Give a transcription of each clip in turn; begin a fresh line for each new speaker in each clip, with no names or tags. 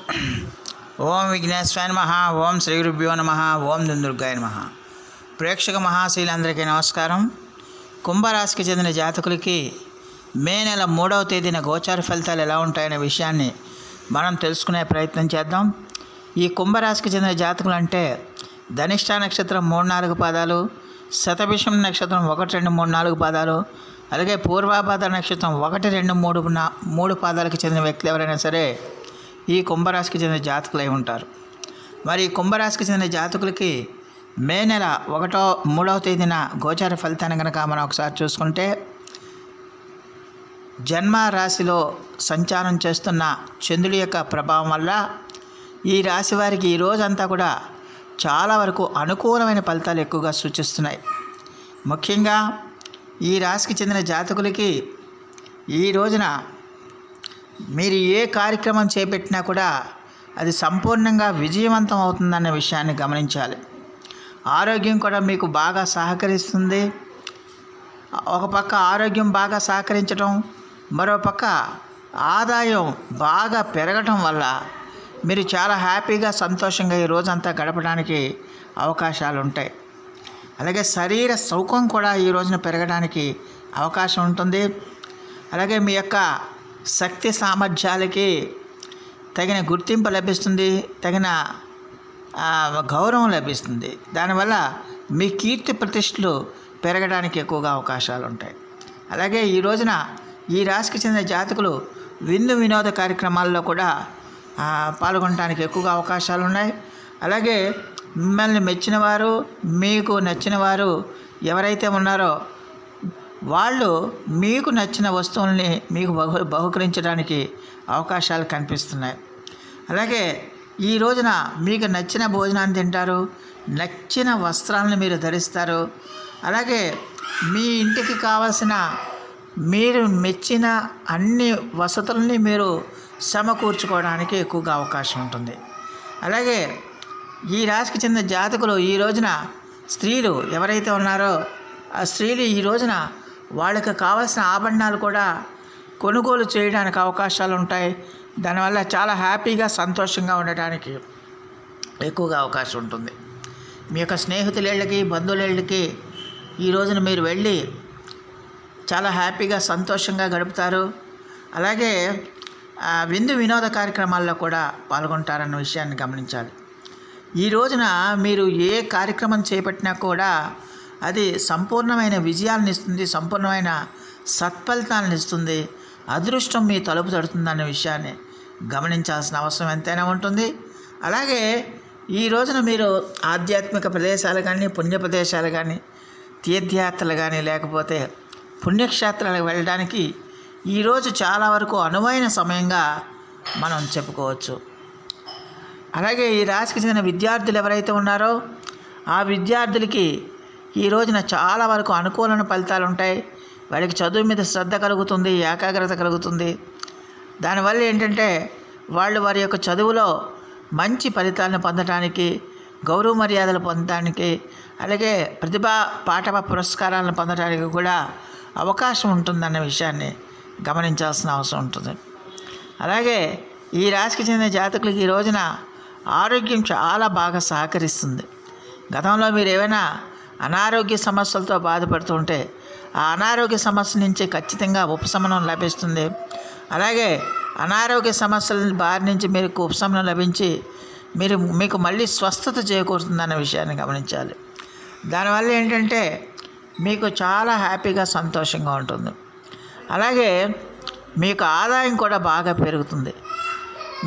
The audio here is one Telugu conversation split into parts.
ఓం విఘ్నేశ్వరాయ నమః. ఓం శ్రీ గురుభ్యో నమః. ఓం దుందుర్గాయ నమః. ప్రేక్షక మహాశీలందరికీ నమస్కారం. కుంభరాశికి చెందిన జాతకులకి మే నెల 3వ తేదీన గోచార ఫలితాలు ఎలా ఉంటాయనే విషయాన్ని మనం తెలుసుకునే ప్రయత్నం చేద్దాం. ఈ కుంభరాశికి చెందిన జాతకులు అంటే ధనిష్ట నక్షత్రం 3-4 పాదాలు, శతభిషం నక్షత్రం 1, 2, 3, 4 పాదాలు, అలాగే పూర్వాభాద్ర నక్షత్రం 1, 2, 3 పాదాలకు చెందిన వ్యక్తులు ఎవరైనా సరే ఈ కుంభరాశికి చెందిన జాతకులై ఉంటారు. మరి ఈ కుంభరాశికి చెందిన జాతకులకి మే నెల 3వ తేదీన గోచార ఫలితాన్ని కనుక మనం ఒకసారి చూసుకుంటే, జన్మ రాశిలో సంచారం చేస్తున్న చంద్రుడి యొక్క ప్రభావం వల్ల ఈ రాశి వారికి ఈ రోజంతా కూడా చాలా వరకు అనుకూలమైన ఫలితాలు ఎక్కువగా సూచిస్తున్నాయి. ముఖ్యంగా ఈ రాశికి చెందిన జాతకులకి ఈ రోజున మీరు ఏ కార్యక్రమం చేపట్టినా కూడా అది సంపూర్ణంగా విజయవంతం అవుతుందన్న విషయాన్ని గమనించాలి. ఆరోగ్యం కూడా మీకు బాగా సహకరిస్తుంది. ఒక పక్క ఆరోగ్యం బాగా సహకరించడం, మరో పక్క ఆదాయం బాగా పెరగటం వల్ల మీరు చాలా హ్యాపీగా సంతోషంగా ఈ రోజంతా గడపడానికి అవకాశాలు ఉంటాయి. అలాగే శరీర సౌఖ్యం కూడా ఈ రోజున పెరగడానికి అవకాశం ఉంటుంది. అలాగే మీ యొక్క శక్తి సామర్థ్యాలకి తగిన గుర్తింపు లభిస్తుంది, తగిన గౌరవం లభిస్తుంది. దానివల్ల మీ కీర్తి ప్రతిష్టలు పెరగడానికి ఎక్కువగా అవకాశాలు ఉంటాయి. అలాగే ఈ రోజున ఈ రాశికి చెందిన జాతకులు వినోద కార్యక్రమాల్లో కూడా పాల్గొనడానికి ఎక్కువగా అవకాశాలు ఉన్నాయి. అలాగే మిమ్మల్ని మెచ్చిన వారు, మీకు నచ్చిన వారు ఎవరైతే ఉన్నారో వాళ్ళు మీకు నచ్చిన వస్తువుల్ని మీకు బహుకరించడానికి అవకాశాలు కనిపిస్తున్నాయి. అలాగే ఈ రోజున మీకు నచ్చిన భోజనాన్ని తింటారు, నచ్చిన వస్త్రాలను మీరు ధరిస్తారు. అలాగే మీ ఇంటికి కావాల్సిన మీరు మెచ్చిన అన్ని వసతులని మీరు సమకూర్చుకోవడానికి ఎక్కువగా అవకాశం ఉంటుంది. అలాగే ఈ రాశికి చెందిన జాతకులు ఈ రోజున స్త్రీలు ఎవరైతే ఉన్నారో ఆ స్త్రీలు ఈ రోజున వాళ్ళకి కావాల్సిన ఆభరణాలు కూడా కొనుగోలు చేయడానికి అవకాశాలు ఉంటాయి. దానివల్ల చాలా హ్యాపీగా సంతోషంగా ఉండటానికి ఎక్కువగా అవకాశం ఉంటుంది. మీ యొక్క స్నేహితులేళ్ళకి, బంధువులేళ్ళకి ఈ రోజున మీరు వెళ్ళి చాలా హ్యాపీగా సంతోషంగా గడుపుతారు. అలాగే వినోద కార్యక్రమాల్లో కూడా పాల్గొంటారన్న విషయాన్ని గమనించాలి. ఈ రోజున మీరు ఏ కార్యక్రమం చేపట్టినా కూడా అది సంపూర్ణమైన విజయాలను ఇస్తుంది, సంపూర్ణమైన సత్ఫలితాలను ఇస్తుంది. అదృష్టం మీ తలుపు తడుతుందన్న విషయాన్ని గమనించాల్సిన అవసరం ఎంతైనా ఉంటుంది. అలాగే ఈ రోజున మీరు ఆధ్యాత్మిక ప్రదేశాలు కానీ, పుణ్య ప్రదేశాలు కానీ, తీర్థయాత్రలు కానీ, లేకపోతే పుణ్యక్షేత్రాలకు వెళ్ళడానికి ఈరోజు చాలా వరకు అనువైన సమయంగా మనం చెప్పుకోవచ్చు. అలాగే ఈ రాశికి చెందిన విద్యార్థులు ఎవరైతే ఉన్నారో ఆ విద్యార్థులకి ఈ రోజున చాలా వరకు అనుకూలమైన ఫలితాలు ఉంటాయి. వాడికి చదువు మీద శ్రద్ధ కలుగుతుంది, ఏకాగ్రత కలుగుతుంది. దానివల్ల ఏంటంటే వాళ్ళు వారి యొక్క చదువులో మంచి ఫలితాలను పొందడానికి, గౌరవ మర్యాదలు పొందడానికి, అలాగే ప్రతిభా పాఠవ పురస్కారాలను పొందడానికి కూడా అవకాశం ఉంటుందన్న విషయాన్ని గమనించాల్సిన అవసరం ఉంటుంది. అలాగే ఈ రాశికి చెందిన జాతకులకి ఈ రోజున ఆరోగ్యం చాలా బాగా సహకరిస్తుంది. గతంలో మీరు ఏమైనా అనారోగ్య సమస్యలతో బాధపడుతుంటే ఆ అనారోగ్య సమస్య నుంచి ఖచ్చితంగా ఉపశమనం లభిస్తుంది. అలాగే అనారోగ్య సమస్యల బారి నుంచి మీకు ఉపశమనం లభించి మీకు మళ్ళీ స్వస్థత చేకూరుతుందన్న విషయాన్ని గమనించాలి. దానివల్ల ఏంటంటే మీకు చాలా హ్యాపీగా సంతోషంగా ఉంటుంది. అలాగే మీకు ఆదాయం కూడా బాగా పెరుగుతుంది.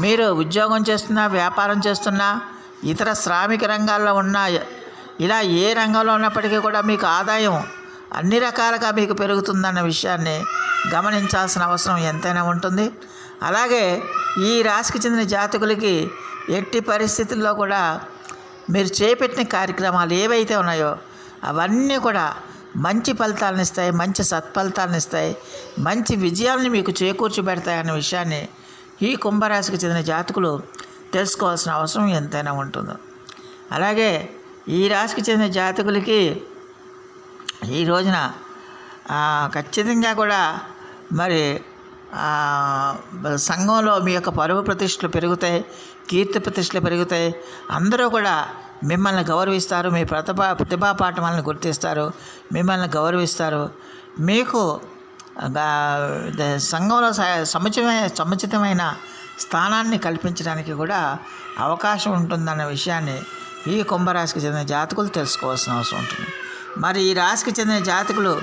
మీరు ఉద్యోగం చేస్తున్నా, వ్యాపారం చేస్తున్నా, ఇతర శ్రామిక రంగాల్లో ఉన్నా, ఇలా ఏ రంగంలో ఉన్నప్పటికీ కూడా మీకు ఆదాయం అన్ని రకాలుగా మీకు పెరుగుతుందన్న విషయాన్ని గమనించాల్సిన అవసరం ఎంతైనా ఉంటుంది. అలాగే ఈ రాశికి చెందిన జాతకులకి ఎట్టి పరిస్థితుల్లో కూడా మీరు చేపట్టిన కార్యక్రమాలు ఏవైతే ఉన్నాయో అవన్నీ కూడా మంచి ఫలితాలను ఇస్తాయి, మంచి సత్ఫలితాలను ఇస్తాయి, మంచి విజయాలను మీకు చేకూర్చి పెడతాయి అన్న విషయాన్ని ఈ కుంభరాశికి చెందిన జాతకులు తెలుసుకోవాల్సిన అవసరం ఎంతైనా ఉంటుంది. అలాగే ఈ రాశికి చెందిన జాతకులకి ఈ రోజున ఖచ్చితంగా కూడా మరి సంఘంలో మీ యొక్క పరువు ప్రతిష్టలు పెరుగుతాయి, కీర్తి ప్రతిష్టలు పెరుగుతాయి. అందరూ కూడా మిమ్మల్ని గౌరవిస్తారు, మీ ప్రతిభా పాఠవాలను గుర్తిస్తారు, మిమ్మల్ని గౌరవిస్తారు. మీకు సంఘంలో సముచితమైన స్థానాన్ని కల్పించడానికి కూడా అవకాశం ఉంటుందన్న విషయాన్ని ఈ కుంభరాశికి చెందిన జాతకులు తెలుసుకోవాల్సిన అవసరం ఉంటుంది. మరి ఈ రాశికి చెందిన జాతకులు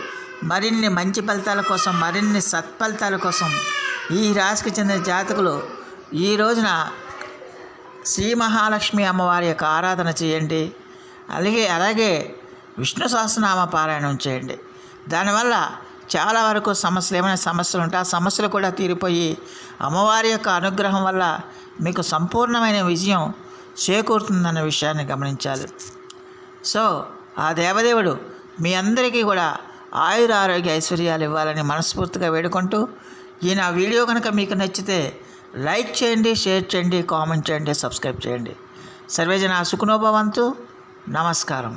మరిన్ని మంచి ఫలితాల కోసం, మరిన్ని సత్ఫలితాల కోసం ఈ రాశికి చెందిన జాతకులు ఈ రోజున శ్రీ మహాలక్ష్మి అమ్మవారి యొక్క ఆరాధన చేయండి. అలాగే విష్ణు సహస్రనామ పారాయణం చేయండి. దానివల్ల చాలా వరకు ఏమైనా సమస్యలు ఉంటే ఆ సమస్యలు కూడా తీరిపోయి అమ్మవారి యొక్క అనుగ్రహం వల్ల మీకు సంపూర్ణమైన విజయం చేకూరుతుందన్న విషయాన్ని గమనించాలి. సో ఆ దేవదేవుడు మీ అందరికీ కూడా ఆయురారోగ్య ఐశ్వర్యాలు ఇవ్వాలని మనస్ఫూర్తిగా వేడుకుంటూ, ఈ నా వీడియో కనుక మీకు నచ్చితే లైక్ చేయండి, షేర్ చేయండి, కామెంట్ చేయండి, సబ్స్క్రైబ్ చేయండి. సర్వేజన సుఖినో భవంతు. నమస్కారం.